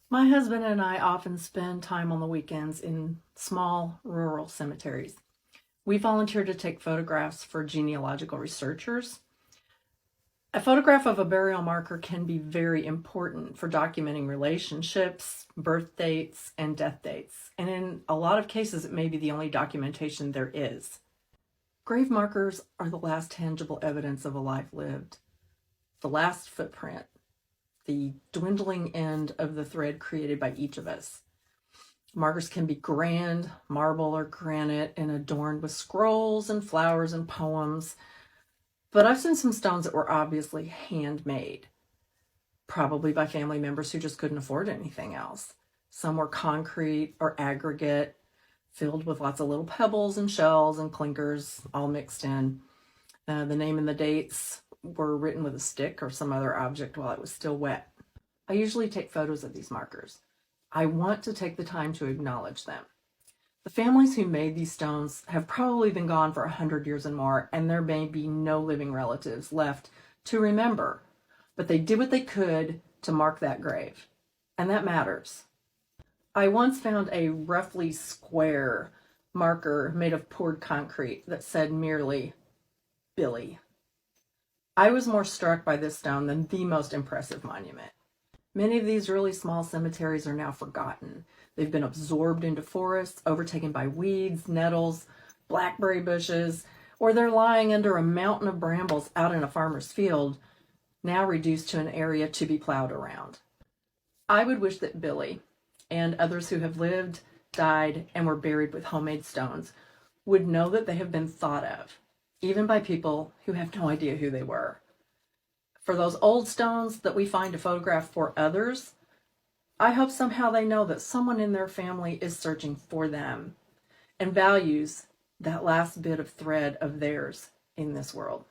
My husband and I often spend time on the weekends in small rural cemeteries. We volunteer to take photographs for genealogical researchers. A photograph of a burial marker can be very important for documenting relationships, birth dates, and death dates. And in a lot of cases, it may be the only documentation there is. Grave markers are the last tangible evidence of a life lived, the last footprint, the dwindling end of the thread created by each of us. Markers can be grand, marble or granite, and adorned with scrolls and flowers and poems. But I've seen some stones that were obviously handmade, probably by family members who just couldn't afford anything else. Some were concrete or aggregate, filled with lots of little pebbles and shells and clinkers all mixed in. The name and the dates were written with a stick or some other object while it was still wet. I usually take photos of these markers. I want to take the time to acknowledge them. The families who made these stones have probably been gone for 100 years and more, and there may be no living relatives left to remember. But they did what they could to mark that grave, and that matters. I once found a roughly square marker made of poured concrete that said merely, Billy. I was more struck by this stone than the most impressive monument. Many of these really small cemeteries are now forgotten. They've been absorbed into forests, overtaken by weeds, nettles, blackberry bushes, or they're lying under a mountain of brambles out in a farmer's field, now reduced to an area to be plowed around. I would wish that Billy and others who have lived, died, and were buried with homemade stones would know that they have been thought of, even by people who have no idea who they were. For those old stones that we find to photograph for others, I hope somehow they know that someone in their family is searching for them and values that last bit of thread of theirs in this world.